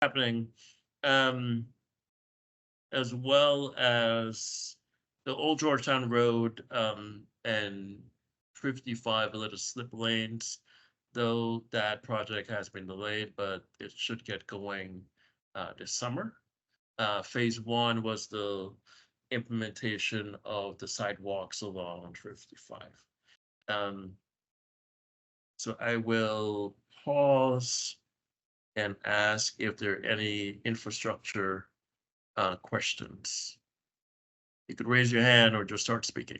happening, as well as the Old Georgetown Road and 55 little slip lanes, though that project has been delayed, but it should get going this summer. Phase one was the implementation of the sidewalks along 55. So I will pause and ask if there are any infrastructure questions. You could raise your hand or just start speaking.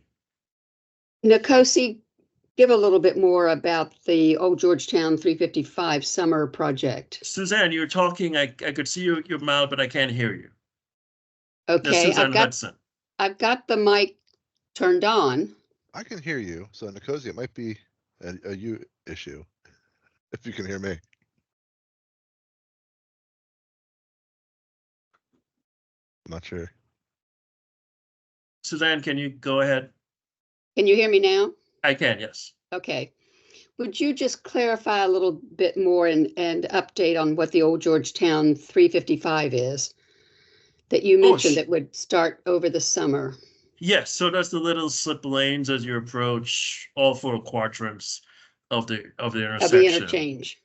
Nkosi, give a little bit more about the Old Georgetown 355 summer project. Suzanne, you're talking. I could see your mouth, but I can't hear you. Okay, Hudson. I've got the mic turned on. I can hear you. So Nkosi, it might be a you issue. If you can hear me. I'm not sure. Suzanne, can you go ahead? Can you hear me now? I can, yes. Okay. Would you just clarify a little bit more and update on what the Old Georgetown 355 is that you mentioned that would start over the summer? Yes, so that's the little slip lanes as you approach all four quadrants of the intersection. Of the interchange.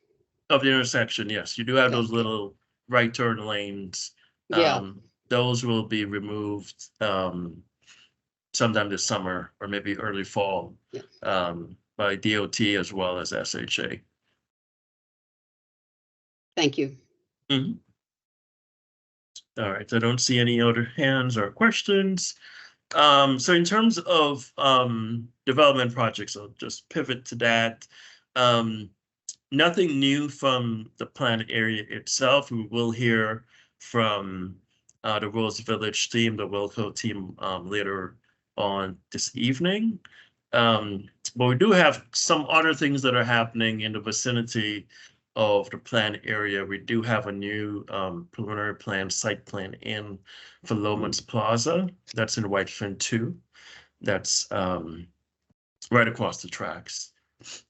Of the intersection, yes. You do have those little right turn lanes. Yeah. Those will be removed sometime this summer or maybe early fall by DOT as well as SHA. Thank you. Mm-hmm. All right, I don't see any other hands or questions. So in terms of development projects, I'll just pivot to that. Nothing new from the planned area itself. We will hear from the Rose Village team, the Wilco team, later on this evening. But we do have some other things that are happening in the vicinity of the planned area. We do have a new preliminary plan, site plan in for Loman's Plaza. That's in White Flint 2. That's right across the tracks,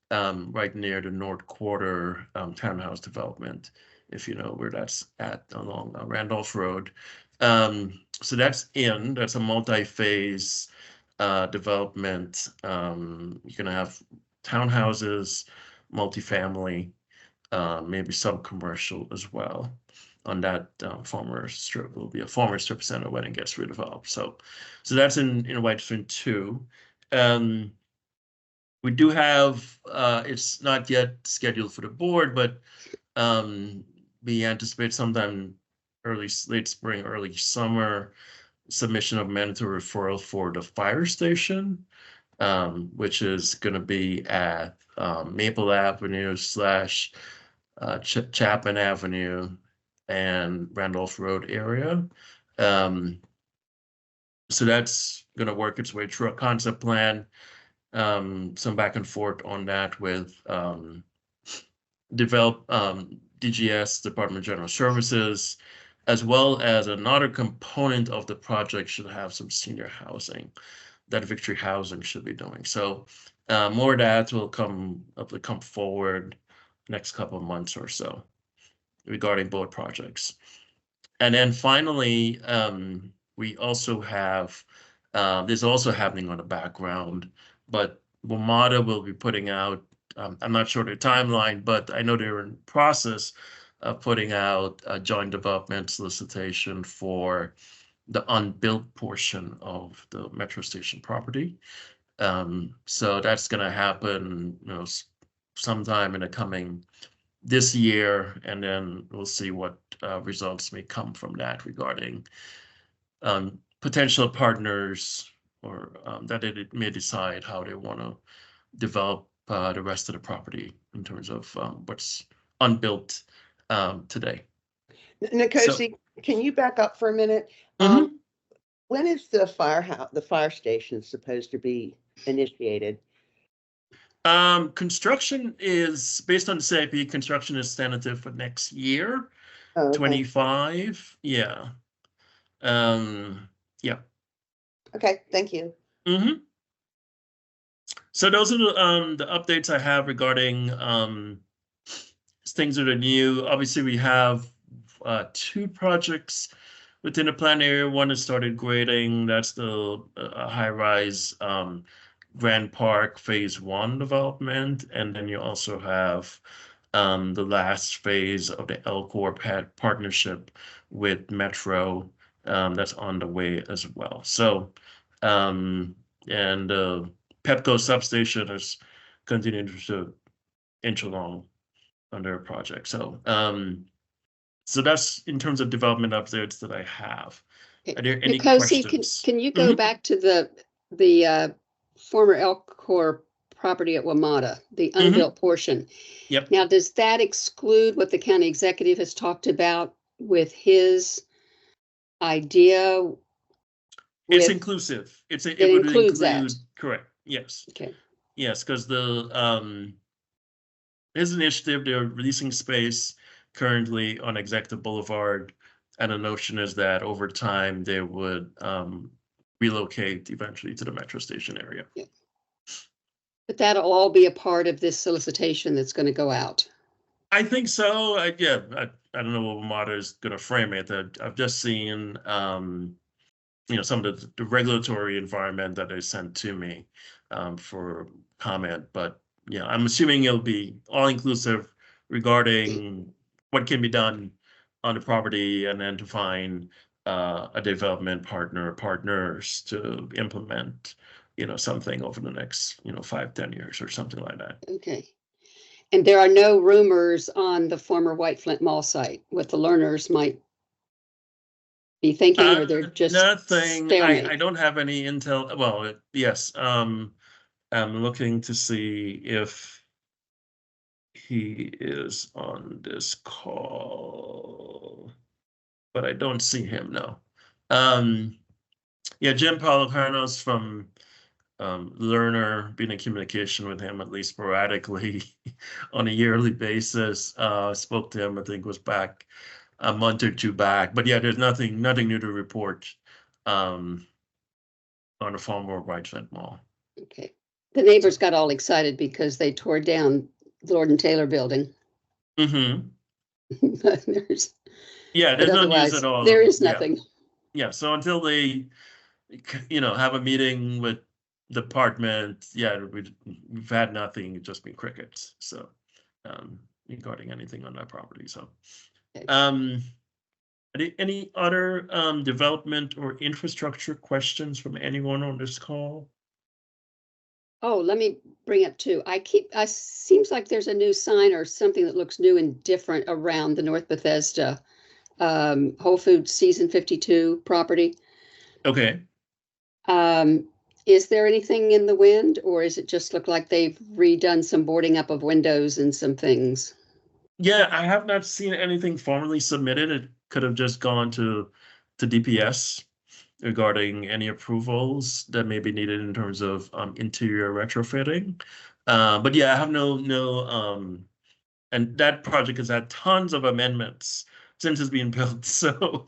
right near the North Quarter townhouse development, if you know where that's at along Randolph Road. So that's a multi-phase development. You're gonna have townhouses, multifamily, maybe some commercial as well. On that former strip, will be a former strip center when it gets redeveloped. So that's in White Flint 2. We do have, it's not yet scheduled for the board, but we anticipate sometime late spring, early summer, submission of mandatory referral for the fire station, which is going to be at Maple Avenue / Chapman Avenue and Randolph Road area. So that's going to work its way through a concept plan. Some back and forth on that with DGS, Department of General Services, as well as another component of the project should have some senior housing that Victory Housing should be doing. So more of that will come forward next couple of months or so regarding both projects. And then finally, we also have, this also happening on the background, but WMATA will be putting out, I'm not sure the timeline, but I know they're in process of putting out a joint development solicitation for the unbuilt portion of the metro station property. So that's going to happen, sometime in the coming this year, and then we'll see what results may come from that regarding potential partners or that it may decide how they want to develop the rest of the property in terms of what's unbuilt today. Nkosi, can you back up for a minute? When is the fire station supposed to be initiated? Construction is based on the CIP. Construction is tentative for next year, 25. Yeah. Yeah. Okay, thank you. So those are the updates I have regarding things that are new. Obviously, we have two projects within the planned area. One has started grading. That's the high-rise Grand Park Phase 1 development. And then you also have the last phase of the Elcor partnership with Metro that's on the way as well. So, and Pepco substation is continuing to inch along on their project. So, so that's in terms of development updates that I have. Are there any questions? Can you go back to the former Elcor property at WMATA, the unbuilt portion? Yep. Now, does that exclude what the county executive has talked about with his idea? It's inclusive. It would includes include, that. correct. Yes. Okay. Yes, because there's an initiative, they're releasing space currently on Executive Boulevard, and the notion is that over time they would relocate eventually to the metro station area. Yeah. But that'll all be a part of this solicitation that's going to go out. I think so. I don't know what WMATA is going to frame it. I've just seen some of the regulatory environment that they sent to me for comment, but yeah, I'm assuming it'll be all inclusive regarding what can be done on the property, and then to find a development partner or partners to implement, something over the next, 5-10 years or something like that. Okay. And there are no rumors on the former White Flint Mall site what the learners might be thinking, or they're just nothing. I don't have any intel. Well, yes. I'm looking to see if he is on this call, but I don't see him. No. Yeah, Jim Policarnos from Learner, been in communication with him at least sporadically on a yearly basis. Spoke to him, I think was back a month or two back, but yeah, there's nothing new to report on the former White Flint Mall. Okay. The neighbors got all excited because they tore down the Lord and Taylor building. Mm-hmm. there's no news at all. There is nothing. Yeah, so until they, have a meeting with the department, we've had nothing, it's just been crickets. So, regarding anything on that property. So, okay. Any other development or infrastructure questions from anyone on this call? Oh, let me bring up two. Seems like there's a new sign or something that looks new and different around the North Bethesda Whole Foods Season 52 property. Okay. Is there anything in the wind, or is it just look like they've redone some boarding up of windows and some things? Yeah, I have not seen anything formally submitted. It could have just gone to DPS regarding any approvals that may be needed in terms of interior retrofitting. But yeah, I have no and that project has had tons of amendments since it's been built. So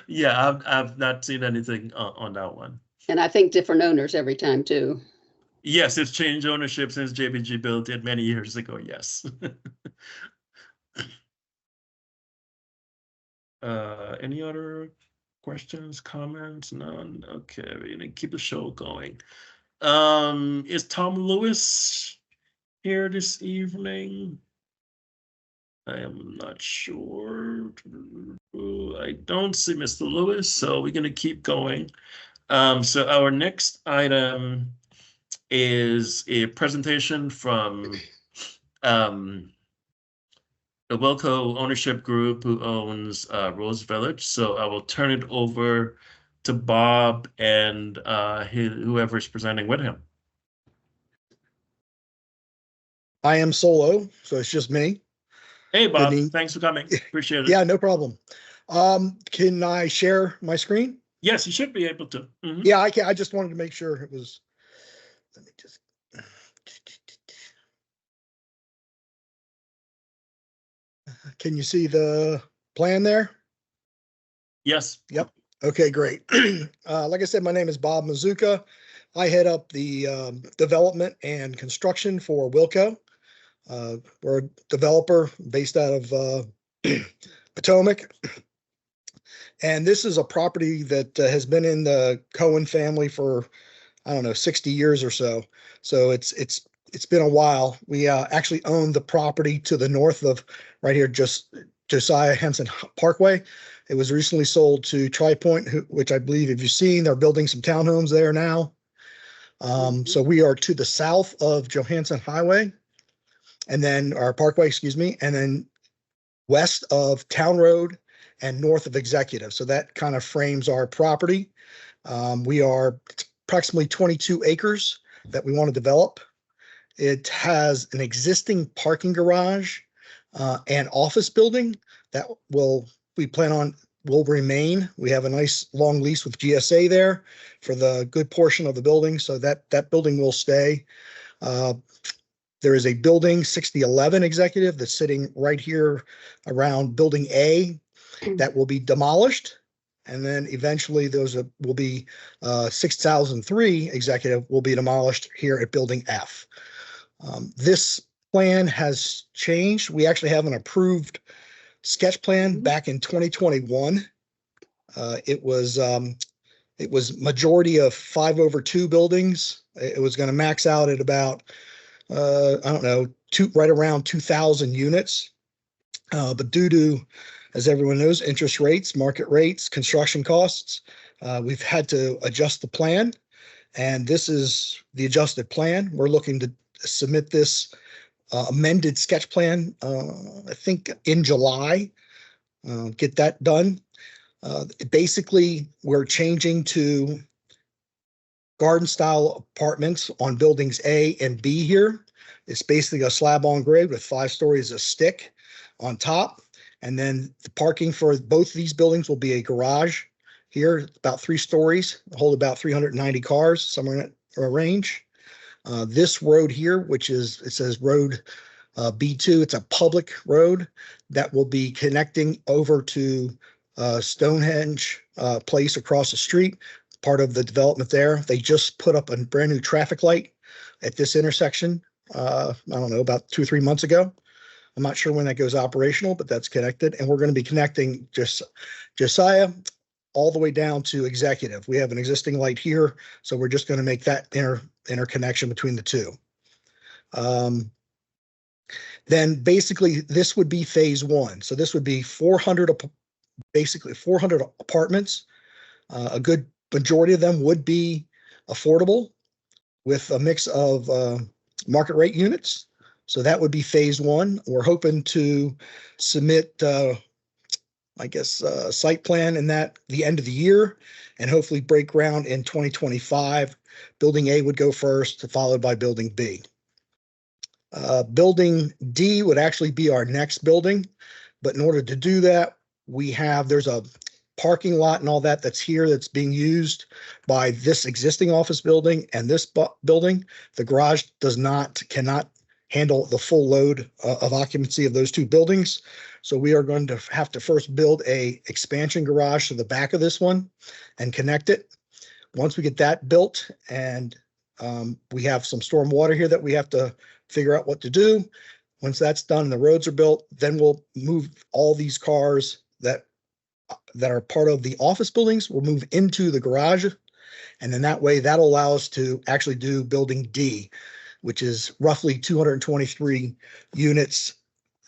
yeah, I've not seen anything on that one. And I think different owners every time too. Yes, it's changed ownership since JBG built it many years ago. Yes. Any other questions, comments? None. Okay, we're gonna keep the show going. Is Tom Lewis here this evening? I am not sure. I don't see Mr. Lewis, so we're gonna keep going. So our next item is a presentation from the Wilco ownership group who owns Rose Village. So I will turn it over to Bob and whoever is presenting with him. I am solo, so it's just me. Hey, Bob. Thanks for coming. Appreciate it. Yeah, no problem. Can I share my screen? Yes, you should be able to. Mm-hmm. Yeah, I can. I just wanted to make sure it was. Let me just. Can you see the plan there? Yes. Yep. Okay, great. Like I said, my name is Bob Mazuka. I head up the development and construction for Wilco. We're a developer based out of Potomac. And this is a property that has been in the Cohen family for, I don't know, 60 years or so. So it's been a while. We actually own the property to the north of right here, just Josiah Henson Parkway. It was recently sold to Tri Point, which I believe, if you've seen, they're building some townhomes there now. So we are to the south of Johansson Highway, and then our Parkway, excuse me, and then west of Town Road and north of Executive. So that kind of frames our property. We are approximately 22 acres that we want to develop. It has an existing parking garage and office building that we plan on will remain. We have a nice long lease with GSA there for the good portion of the building, so that building will stay. There is a building 6011 Executive that's sitting right here around building A that will be demolished. And then eventually those will be 6003 Executive will be demolished here at building F. This plan has changed. We actually have an approved sketch plan back in 2021. It was majority of 5/2 buildings. It was going to max out at about I don't know, right around 2,000 units. But due to, as everyone knows, interest rates, market rates, construction costs, we've had to adjust the plan. And this is the adjusted plan. We're looking to submit this amended sketch plan, I think in July, get that done. Basically, we're changing to garden style apartments on buildings A and B here. It's basically a slab on grade with 5 stories of stick on top. And then the parking for both these buildings will be a garage here, about 3 stories, hold about 390 cars, somewhere in that range. This road here, which is, it says road B2, it's a public road that will be connecting over to Stonehenge Place across the street, part of the development there. They just put up a brand new traffic light at this intersection. I don't know, about 2 or 3 months ago. I'm not sure when that goes operational, but that's connected. And we're going to be connecting Josiah all the way down to Executive. We have an existing light here, so we're just going to make that interconnection between the two. Then basically this would be phase 1. So this would be 400 apartments. A good majority of them would be affordable with a mix of market rate units. So that would be phase 1. We're hoping to submit, site plan in the end of the year, and hopefully break ground in 2025. Building A would go first, followed by building B. Building D would actually be our next building, but in order to do that, there's a parking lot and all that's here that's being used by this existing office building and this building. The garage cannot handle the full load of occupancy of those 2 buildings. So we are going to have to first build a expansion garage to the back of this one and connect it. Once we get that built, and we have some storm water here that we have to figure out what to do. Once that's done and the roads are built, then we'll move all these cars that are part of the office buildings, we'll move into the garage. And then that way that'll allow us to actually do building D, which is roughly 223 units.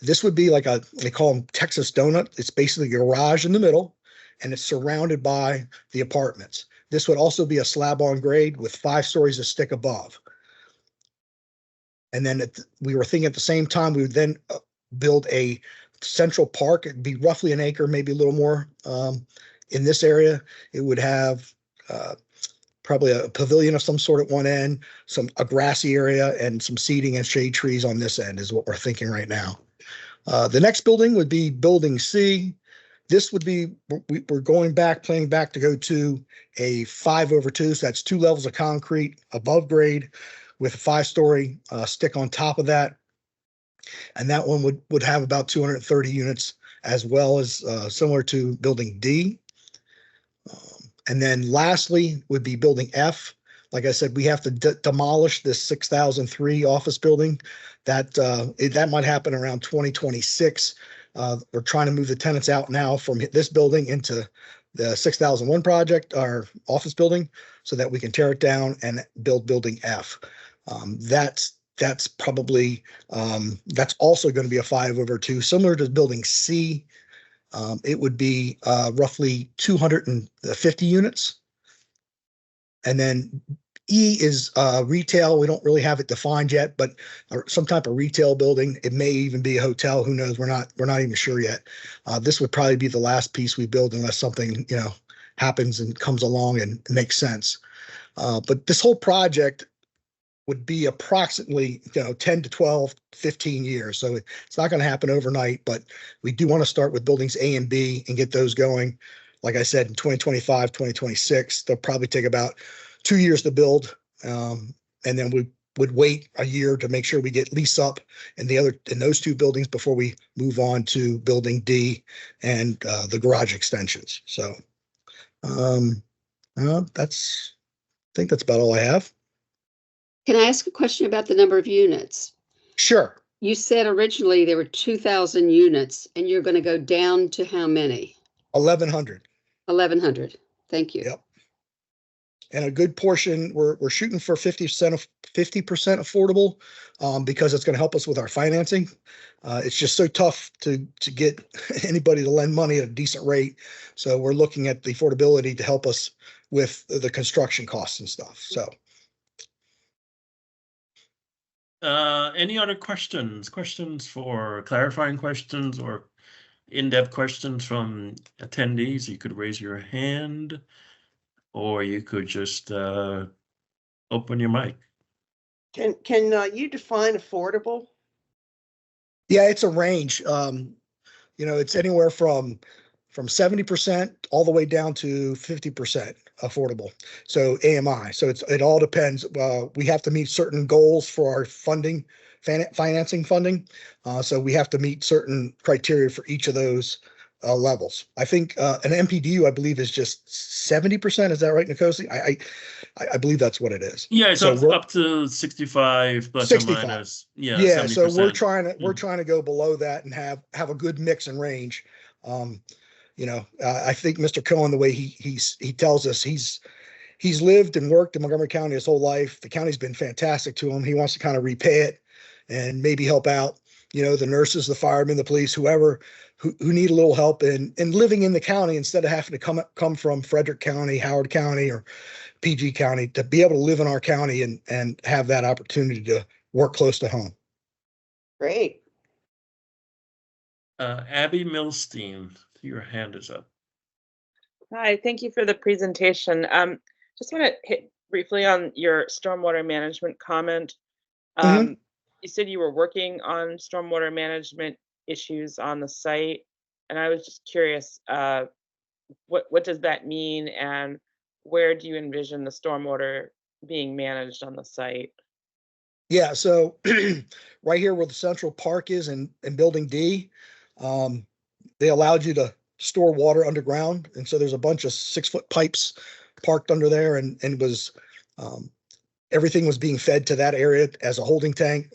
This would be like they call them Texas donut. It's basically a garage in the middle, and it's surrounded by the apartments. This would also be a slab on grade with 5 stories of stick above. And then we were thinking at the same time, we would then build a central park. It'd be roughly an acre, maybe a little more. In this area, it would have probably a pavilion of some sort at one end, a grassy area, and some seating and shade trees on this end is what we're thinking right now. The next building would be building C. This would be, we're planning back to go to a 5/2. So that's 2 levels of concrete above grade with a 5-story stick on top of that. And that one would have about 230 units, as well as similar to building D. And then lastly would be building F. Like I said, we have to demolish this 6003 office building. That might happen around 2026. We're trying to move the tenants out now from this building into the 6001 project, our office building, so that we can tear it down and build building F. That's probably, that's also going to be a 5/2, similar to building C. It would be roughly 250 units. And then E is retail. We don't really have it defined yet, but some type of retail building. It may even be a hotel. Who knows? We're not even sure yet. This would probably be the last piece we build unless something, happens and comes along and makes sense. But this whole project would be approximately 10 to 12, 15 years. So it's not going to happen overnight, but we do want to start with buildings A and B and get those going. Like I said, in 2025, 2026, they'll probably take about 2 years to build. And then we would wait a year to make sure we get lease up in those two buildings before we move on to building D and the garage extensions. So I think that's about all I have. Can I ask a question about the number of units? Sure. You said originally there were 2,000 units and you're going to go down to how many? 1,100. 1,100. Thank you. Yep. And a good portion, we're shooting for 50% affordable because it's going to help us with our financing. It's just so tough to get anybody to lend money at a decent rate. So we're looking at the affordability to help us with the construction costs and stuff. So. Any other questions? Questions for clarifying questions or in-depth questions from attendees? You could raise your hand, or you could just open your mic. Can you define affordable? Yeah, it's a range. It's anywhere from 70% all the way down to 50% affordable. So AMI. So it all depends. We have to meet certain goals for our financing funding. So we have to meet certain criteria for each of those levels. I think an MPDU, I believe, is just 70%. Is that right, Nkosi? I believe that's what it is. Yeah, so up to 65 plus 65. or minus. Yeah, yeah. 70%. So we're trying to go below that and have a good mix and range. I think Mr. Cohen, the way he tells us, he's lived and worked in Montgomery County his whole life. The county's been fantastic to him. He wants to kind of repay it and maybe help out, the nurses, the firemen, the police, whoever who need a little help in living in the county instead of having to come from Frederick County, Howard County, or PG County, to be able to live in our county and have that opportunity to work close to home. Great. Abby Milstein, your hand is up. Hi, thank you for the presentation. Just want to hit briefly on your stormwater management comment. You said you were working on stormwater management issues on the site, and I was just curious, what does that mean, and where do you envision the stormwater being managed on the site? Yeah, so right here where the Central Park is in Building D, they allowed you to store water underground. And so there's a bunch of 6-foot pipes parked under there, and was everything was being fed to that area as a holding tank,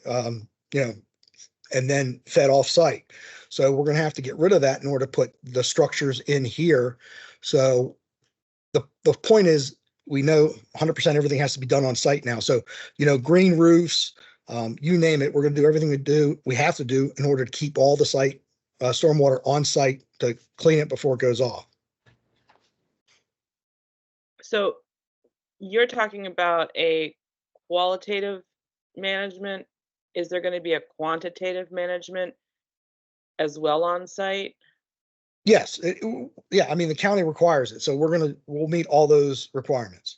and then fed off site. So we're going to have to get rid of that in order to put the structures in here. So the point is, we know 100% everything has to be done on site now. So, green roofs, you name it, we're going to do everything we have to do in order to keep all the site stormwater on site to clean it before it goes off. So you're talking about a qualitative management. Is there going to be a quantitative management as well on site? Yes. I mean, the county requires it. So we'll meet all those requirements.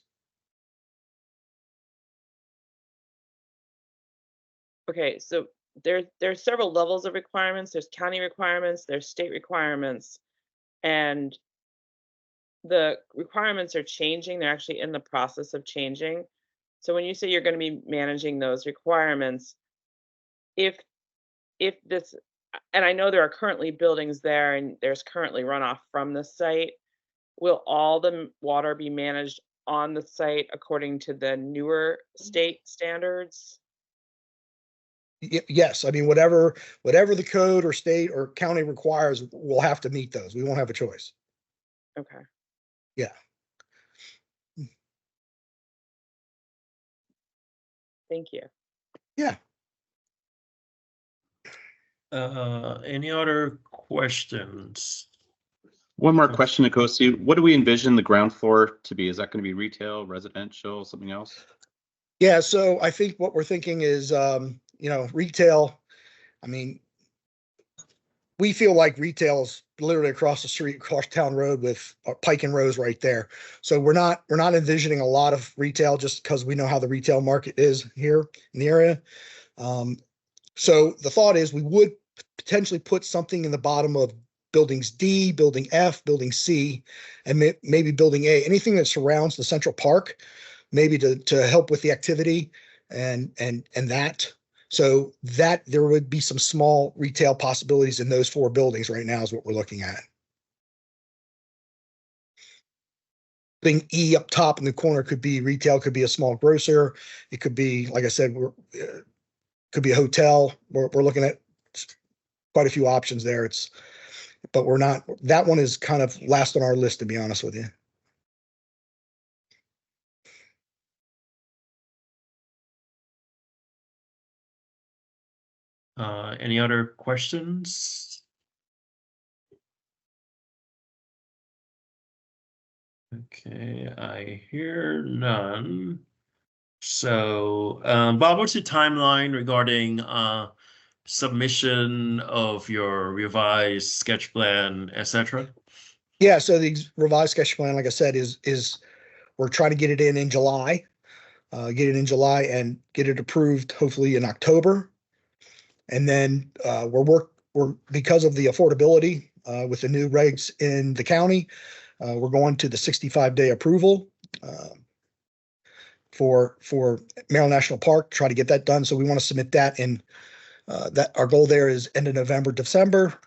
Okay, so there's several levels of requirements. There's county requirements, there's state requirements, and the requirements are changing. They're actually in the process of changing. So when you say you're going to be managing those requirements, if this, and I know there are currently buildings there and there's currently runoff from the site, will all the water be managed on the site according to the newer state standards? Yes, I mean, whatever the code or state or county requires, we'll have to meet those. We won't have a choice. Okay. Yeah. Thank you. Yeah. Any other questions? One more question, Nkosi. What do we envision the ground floor to be? Is that going to be retail, residential, something else? Yeah, so I think what we're thinking is, retail. I mean, we feel like retail is literally across the street, across town road with Pike and Rose right there. So we're not envisioning a lot of retail just because we know how the retail market is here in the area. So the thought is we would potentially put something in the bottom of buildings D, building F, building C, and maybe building A, anything that surrounds the central park, maybe to help with the activity and that. So that there would be some small retail possibilities in those 4 buildings right now is what we're looking at. Building E up top in the corner could be retail, could be a small grocer. It could be, like I said, could be a hotel. We're looking at quite a few options there. But we're not, that one is kind of last on our list, to be honest with you. Any other questions? Okay, I hear none. So, Bob, what's your timeline regarding submission of your revised sketch plan, etc.? Yeah, so the revised sketch plan, like I said, is we're trying to get it in July, and get it approved hopefully in October. And then we're because of the affordability with the new regs in the county, we're going to the 65-day approval for Maryland National Park, try to get that done. So we want to submit that in that our goal there is end of November, December.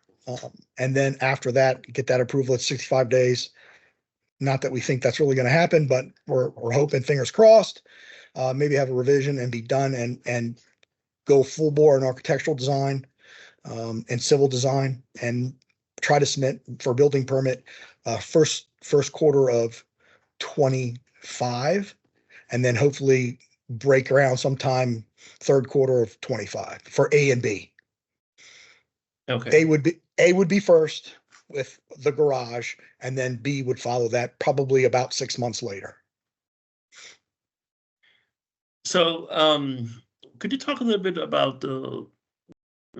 And then after that, get that approval at 65 days. Not that we think that's really going to happen, but we're hoping, fingers crossed, maybe have a revision and be done and go full bore in architectural design and civil design and try to submit for building permit first quarter of 25, and then hopefully break ground sometime third quarter of 25 for A and B. Okay. A would be first with the garage, and then B would follow that probably about 6 months later. So, could you talk a little bit about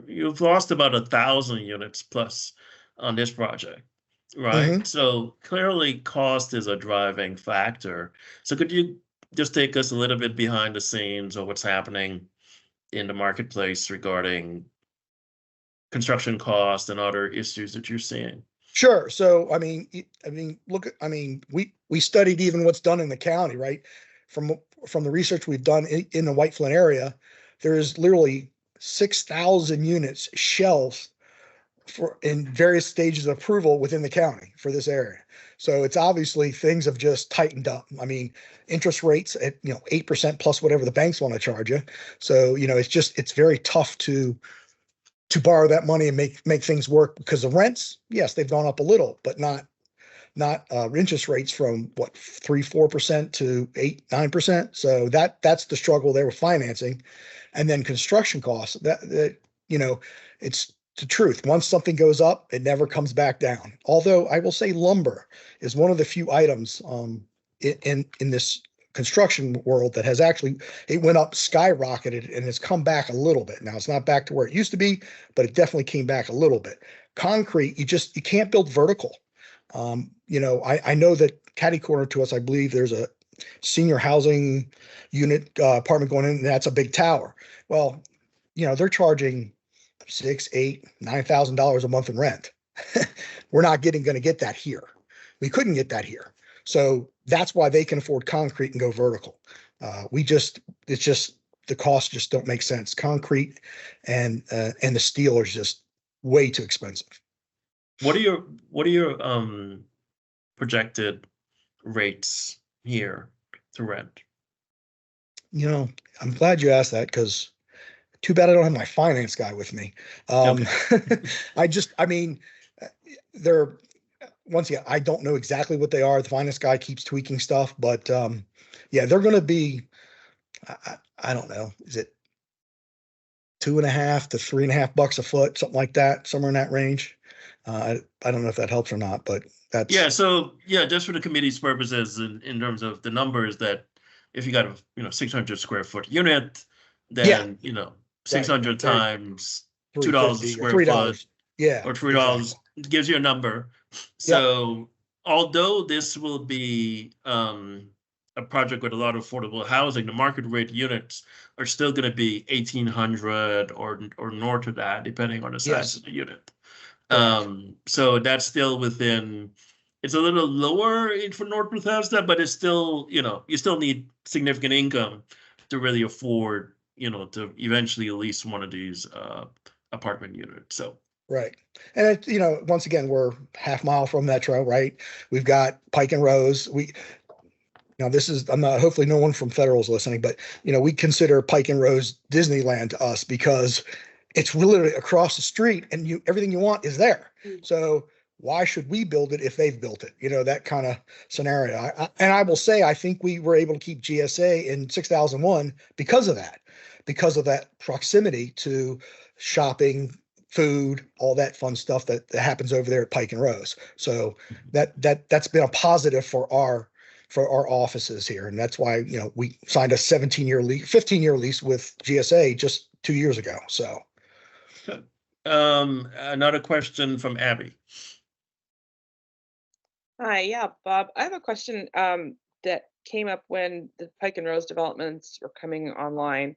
you've lost about 1,000 units plus on this project, right? Mhm. So clearly cost is a driving factor. So could you just take us a little bit behind the scenes of what's happening in the marketplace regarding construction cost and other issues that you're seeing? Sure. So, I mean, look, we studied even what's done in the county, right? From the research we've done in the White Flint area, there is literally 6,000 units shelved in various stages of approval within the county for this area. So it's obviously things have just tightened up. I mean, interest rates at 8% plus whatever the banks want to charge you. So it's very tough to borrow that money and make things work, because the rents, yes, they've gone up a little, but not interest rates from 3-4% to 8-9%. So that's the struggle there with financing. And then construction costs, that it's the truth. Once something goes up, it never comes back down. Although I will say lumber is one of the few items in this construction world that has actually, it went up, skyrocketed, and has come back a little bit. Now it's not back to where it used to be, but it definitely came back a little bit. Concrete, you can't build vertical. I know that catty corner to us, I believe there's a senior housing unit apartment going in, and that's a big tower. Well, they're charging $6,000, $8,000, $9,000 a month in rent. We're not going to get that here. We couldn't get that here. So that's why they can afford concrete and go vertical. It's just the costs just don't make sense. Concrete and the steel are just way too expensive. What are your projected rates here to rent? I'm glad you asked that, because Too bad I don't have my finance guy with me. I mean, they're, once again, I don't know exactly what they are. The finance guy keeps tweaking stuff, but yeah, they're going to be, I don't know, is it $2.5 to $3.5 a foot, something like that, somewhere in that range. I don't know if that helps or not, but that's Yeah, so yeah, just for the committee's purposes, in terms of the numbers, that if you got a 600 square foot unit, yeah, then 600 right. times $2 a $3.50 or square foot $3. Yeah, or $3 exactly. gives you a number. So although this will be a project with a lot of affordable housing, the market rate units are still going to be 1,800 or north of that, depending on the size Yes, of the unit. correct. So that's still within. It's a little lower for North Bethesda, but it's still, you still need significant income to really afford, to eventually lease one of these apartment units. So Right. And once again, we're half mile from Metro, right? We've got Pike and Rose. Now this is, I'm not, hopefully no one from Federal's listening, but we consider Pike and Rose Disneyland to us because it's literally across the street and everything you want is there. So why should we build it if they've built it? That kind of scenario. And I will say, I think we were able to keep GSA in 6001 because of that proximity to shopping, food, all that fun stuff that happens over there at Pike and Rose. So that's been a positive for our offices here. And that's why, we signed a 15-year lease with GSA just 2 years ago. So. Another question from Abby. Hi, yeah, Bob. I have a question that came up when the Pike and Rose developments were coming online.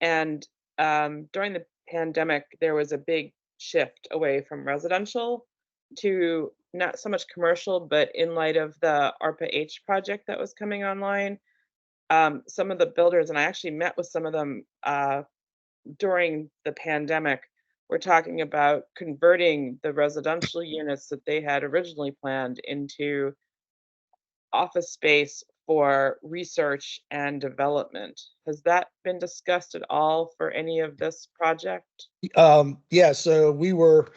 And during the pandemic, there was a big shift away from residential to not so much commercial, but in light of the ARPA-H project that was coming online, some of the builders, and I actually met with some of them during the pandemic, were talking about converting the residential units that they had originally planned into office space for research and development. Has that been discussed at all for any of this project? Yeah, so we were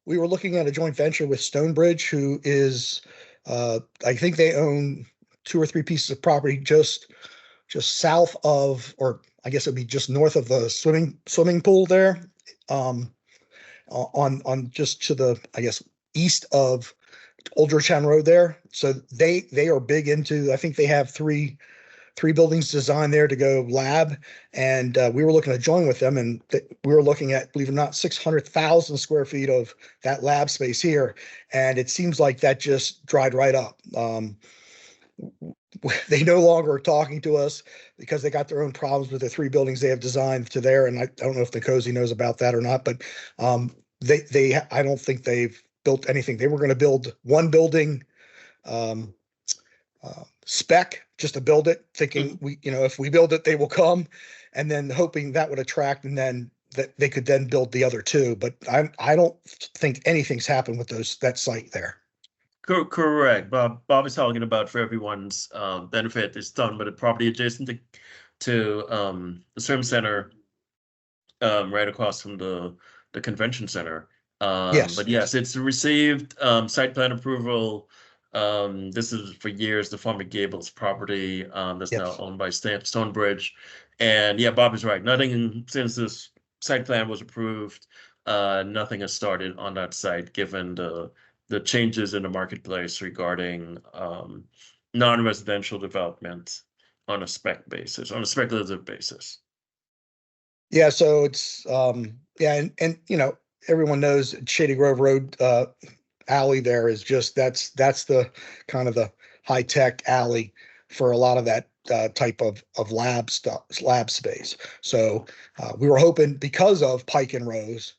looking at a joint venture with Stonebridge, who is, I think they own 2 or 3 pieces of property just south of, or I guess it'd be just north of the swimming pool there, on just to the, I guess, east of Old Georgetown Road there. So they are big into, I think they have three buildings designed there to go lab, and we were looking to join with them, and we were looking at, believe it or not, 600,000 square feet of that lab space here, and it seems like that just dried right up. They no longer are talking to us because they got their own problems with the 3 buildings they have designed to there, and I don't know if the cozy knows about that or not, but I don't think they've built anything. They were going to build one building spec just to build it, thinking if we build it, they will come, and then hoping that would attract, and then that they could then build the other 2. But I don't think anything's happened with that site there. Correct. Bob is talking about, for everyone's benefit, it's done with a property adjacent to the swim center, right across from the convention center. Yes. But yes, it's received site plan approval. This is for years the former Gables property that's Yes. now owned by Stonebridge. And yeah, Bob is right. Nothing since this site plan was approved. Nothing has started on that site, given the changes in the marketplace regarding non-residential development on a speculative basis. Yeah, so it's and everyone knows Shady Grove Road alley there is just that's the kind of the high tech alley for a lot of that type of lab space. So we were hoping, because of Pike and Rose,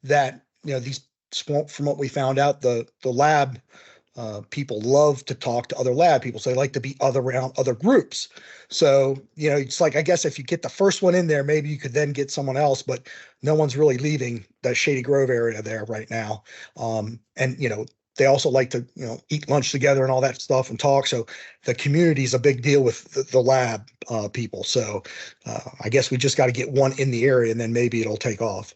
that these, from what we found out, the lab people love to talk to other lab people, so they like to be around other groups. So it's like, I guess if you get the first one in there, maybe you could then get someone else, but no one's really leaving the Shady Grove area there right now. And they also like to, eat lunch together and all that stuff and talk. So the community is a big deal with the lab people. So I guess we just got to get one in the area and then maybe it'll take off.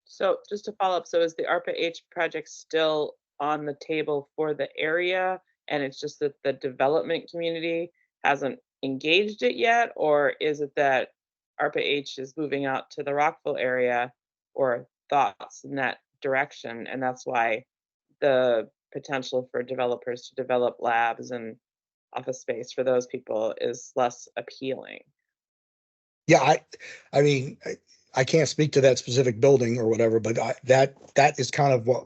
So just to follow up, so is the ARPA-H project still on the table for the area, and it's just that the development community hasn't engaged it yet, or is it that ARPA-H is moving out to the Rockville area, or thoughts in that direction, and that's why the potential for developers to develop labs and office space for those people is less appealing? Yeah, I mean, I can't speak to that specific building or whatever, but that is kind of what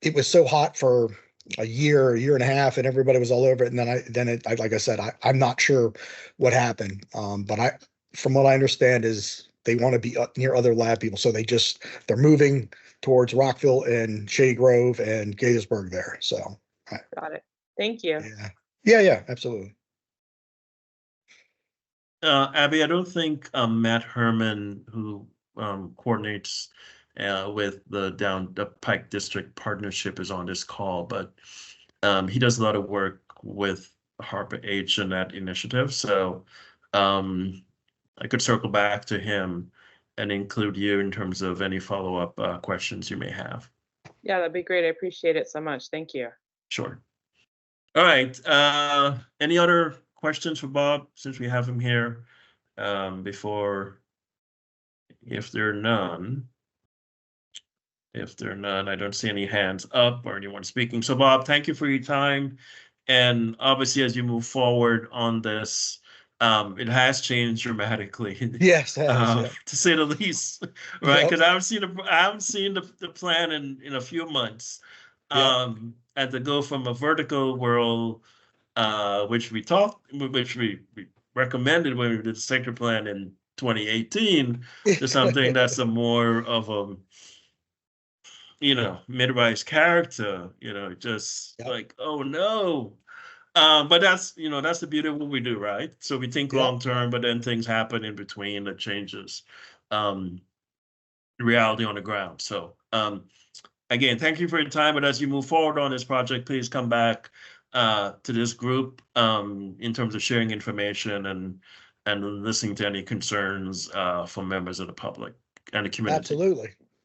it was so hot for a year and a half, and everybody was all over it. And then like I said, I'm not sure what happened. But from what I understand is they want to be near other lab people. So they're moving towards Rockville and Shady Grove and Gaithersburg there. So. Got it. Thank you. Yeah, absolutely. Abby, I don't think Matt Herman, who coordinates with the Pike District Partnership, is on this call, but he does a lot of work with ARPA-H and that initiative. So I could circle back to him and include you in terms of any follow-up questions you may have. Yeah, that'd be great. I appreciate it so much. Thank you. Sure. All right. Any other questions for Bob since we have him here? Before, if there are none, I don't see any hands up or anyone speaking. So Bob, thank you for your time. And obviously, as you move forward on this, it has changed dramatically. Yes, it has, yeah. To say the least, right? Yep. Because I haven't seen the plan in a few months. Yep. And to go from a vertical world, which we recommended when we did the sector plan in 2018, to something that's a more of a mid-rise character, just Yep. like, oh no. But that's the beauty of what we do, right? So we think Yep. long term, but then things happen in between that changes reality on the ground. So again, thank you for your time. But as you move forward on this project, please come back to this group in terms of sharing information and listening to any concerns from members of the public and the community.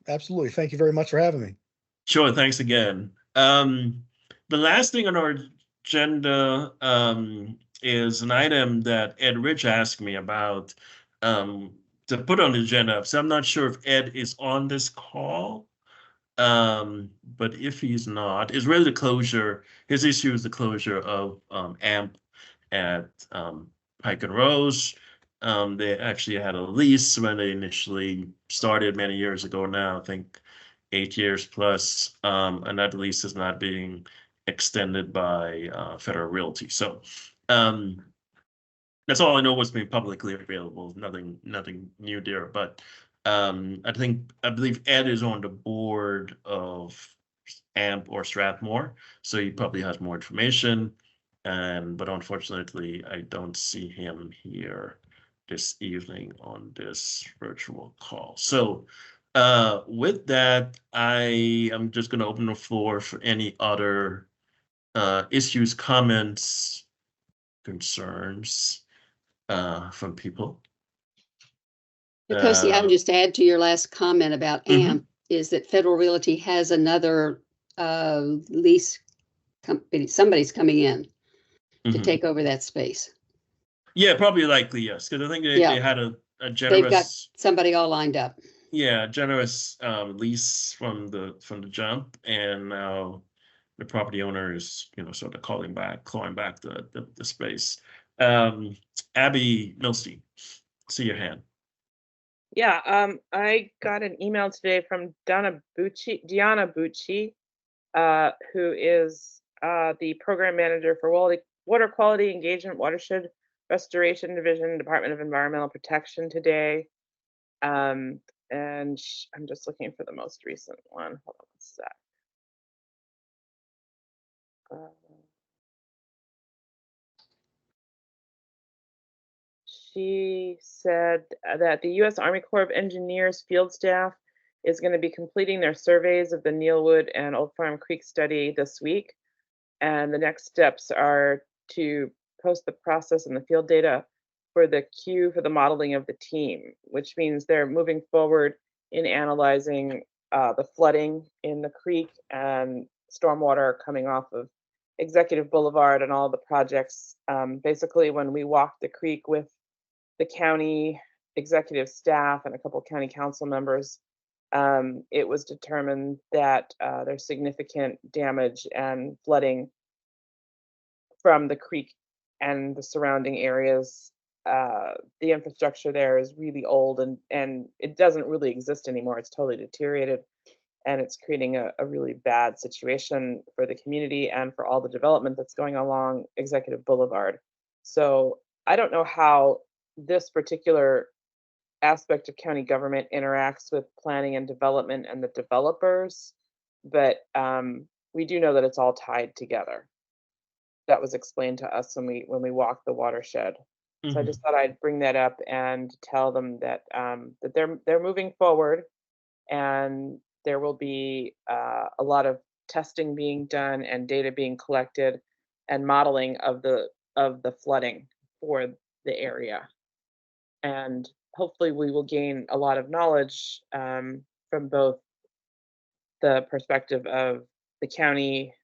Absolutely. Thank you very much for having me. Sure. Thanks again. The last thing on our agenda is an item that Ed Rich asked me about to put on the agenda. So I'm not sure if Ed is on this call. But if he's not, it's really the closure. His issue is the closure of AMP at Pike and Rose. They actually had a lease when they initially started many years ago now, I think 8 years plus, and that lease is not being extended by Federal Realty. So that's all I know what's been publicly available. Nothing new there. But I believe Ed is on the board of AMP or Strathmore, so he probably has more information. But unfortunately, I don't see him here this evening on this virtual call. So with that, I am just going to open the floor for any other issues, comments, concerns from people. Because I would just add to your last comment about AMP is that Federal Realty has another lease company. Somebody's coming in to take over that space. Yeah, probably likely, yes. Because I think they had a generous. They've got somebody all lined up. Yeah, generous lease from the jump, and now the property owner is sort of clawing back the space. Abby Milstein, see your hand. Yeah, I got an email today from Diana Bucci, who is the program manager for Water Quality Engagement Watershed Restoration Division, Department of Environmental Protection today. And I'm just looking for the most recent one. Hold on a sec. She said that the U.S. Army Corps of Engineers field staff is going to be completing their surveys of the Neilwood and Old Farm Creek study this week. And the next steps are to post the process and the field data for the queue for the modeling of the team, which means they're moving forward in analyzing the flooding in the creek and stormwater coming off of Executive Boulevard and all the projects. Basically, when we walked the creek with the county executive staff and a couple county council members, it was determined that there's significant damage and flooding from the creek and the surrounding areas. The infrastructure there is really old and it doesn't really exist anymore. It's totally deteriorated, and it's creating a really bad situation for the community and for all the development that's going along Executive Boulevard. So I don't know how this particular aspect of county government interacts with planning and development and the developers, but we do know that it's all tied together. That was explained to us when we walked the watershed. So I just thought I'd bring that up and tell them that that they're moving forward, and there will be a lot of testing being done and data being collected and modeling of the flooding for the area. And hopefully we will gain a lot of knowledge from both the perspective of the county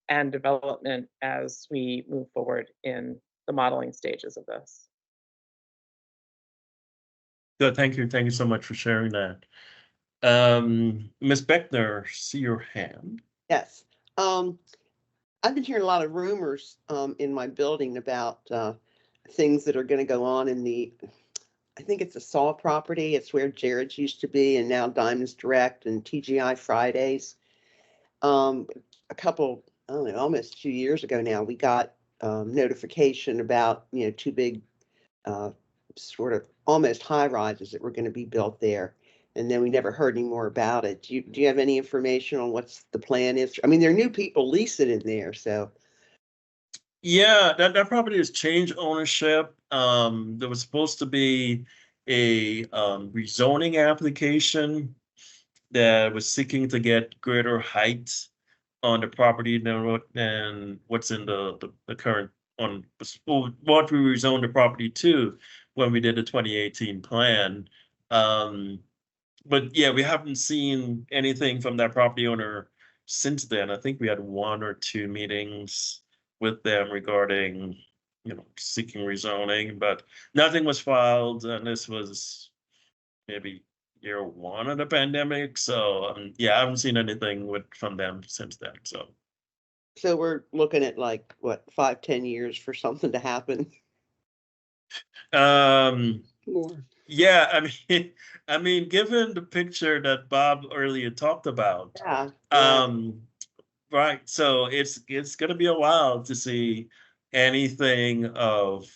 and development as we move forward in the modeling stages of this. Good, thank you. Thank you so much for sharing that. Ms. Beckner, see your hand. Yes. I've been hearing a lot of rumors in my building about things that are going to go on in I think it's a Saw property. It's where Jared's used to be, and now Diamonds Direct and TGI Fridays. A couple, I don't know, almost 2 years ago now, we got notification about, two big sort of almost high rises that were going to be built there. And then we never heard any more about it. Do you have any information on what's the plan is? I mean, there are new people leasing in there, so. Yeah, that property has changed ownership. There was supposed to be a rezoning application that was seeking to get greater height on the property than what's in the current on what we rezoned the property to when we did the 2018 plan. But yeah, we haven't seen anything from that property owner since then. I think we had 1 or 2 meetings with them regarding, seeking rezoning, but nothing was filed, and this was maybe year 1 of the pandemic. So yeah, I haven't seen anything from them since then. So we're looking at like what, 5-10 years for something to happen. More. Yeah, I mean, given the picture that Bob earlier talked about, Yeah. right. So it's gonna be a while to see anything of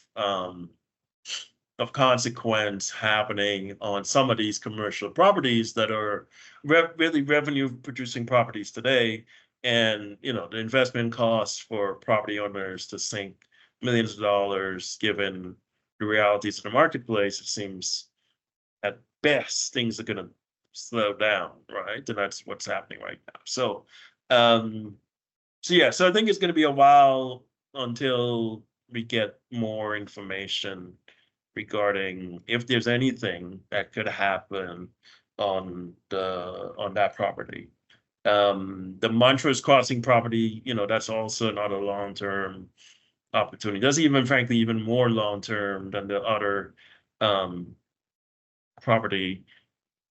consequence happening on some of these commercial properties that are really revenue producing properties today. And the investment costs for property owners to sink millions of dollars, given the realities of the marketplace, it seems at best things are going to slow down, right? And that's what's happening right now. So yeah, so I think it's going to be a while until we get more information regarding if there's anything that could happen on that property. The Montrose Crossing property, that's also not a long-term opportunity. That's frankly, even more long-term than the other property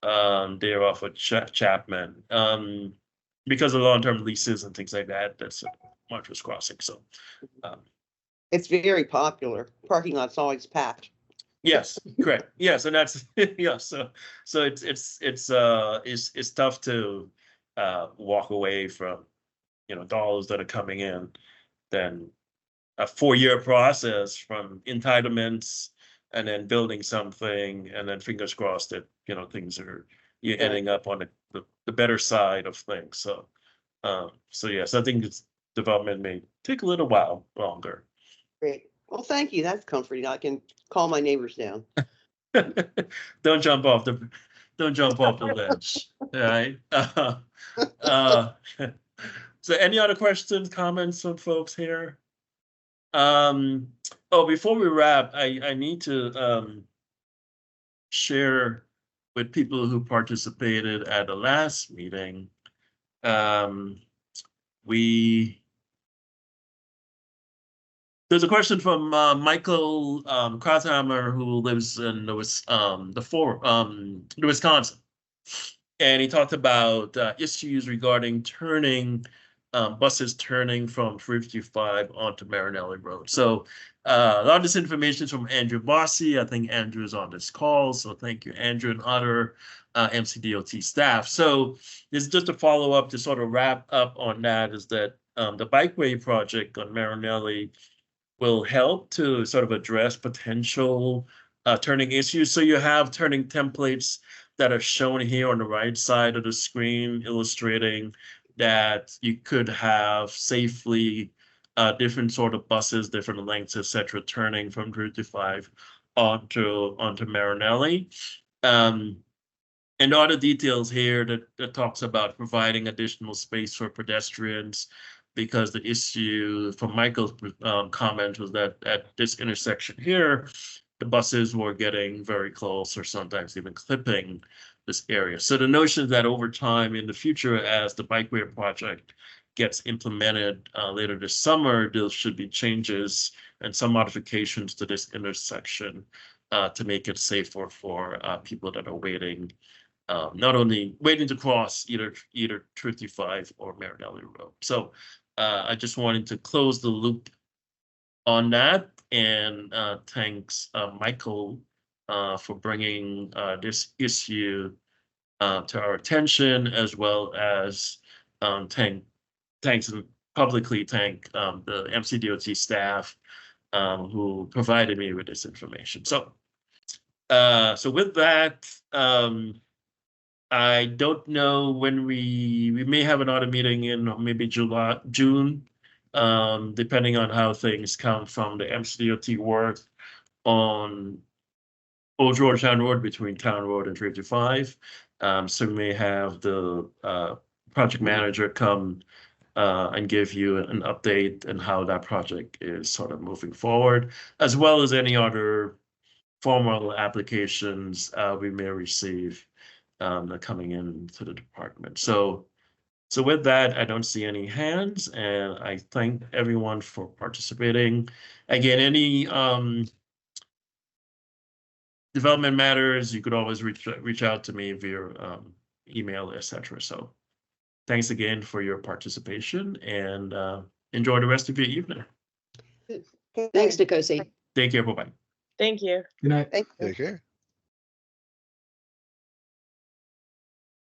there off of Chapman, because of long-term leases and things like that. That's Montrose Crossing. So it's very popular. Parking lot's always packed. Yes, correct. Yes, and that's yeah. So it's tough to walk away from dollars that are coming in than a 4-year process from entitlements and then building something, and then fingers crossed that things are you're ending up on the better side of things. So yes, I think development may take a little while longer. Great. Well, thank you. That's comforting. I can calm my neighbors down. Don't jump off the ledge. Right. Uh, so any other questions, comments from folks here? Oh, before we wrap, I need to share with people who participated at the last meeting. There's a question from Michael Krauthammer, who lives in Wisconsin, and he talked about issues regarding buses turning from 55 onto Marinelli Road. So a lot of this information is from Andrew Bossy. I think Andrew is on this call, so thank you, Andrew, and other MCDOT staff. So this is just a follow up to sort of wrap up on that. Is that the bikeway project on Marinelli will help to sort of address potential turning issues. So you have turning templates that are shown here on the right side of the screen, illustrating that you could have safely different sort of buses, different lengths, etc., turning from 55 onto Marinelli. And all the details here that talks about providing additional space for pedestrians, because the issue from Michael's comment was that at this intersection here, the buses were getting very close or sometimes even clipping this area. So the notion is that over time in the future, as the bikeway project gets implemented later this summer, there should be changes and some modifications to this intersection to make it safer for people that are waiting. Not only waiting to cross either 55 or Marinelli Road. So I just wanted to close the loop on that, and thanks Michael for bringing this issue to our attention, as well as thanks and publicly thank the MCDOT staff who provided me with this information. So with that. I don't know when we may have another meeting in maybe June, depending on how things come from the MCDOT work on Old Georgetown Road between Town Road and 55. So we may have the project manager come and give you an update on how that project is sort of moving forward, as well as any other formal applications we may receive coming into the department. So with that, I don't see any hands, and I thank everyone for participating. Again, any development matters, you could always reach out to me via email, etc. So thanks again for your participation, and enjoy the rest of your evening. Thanks, Nkosi. Take care. Bye-bye. Thank you. Good night. Thank you. Take care.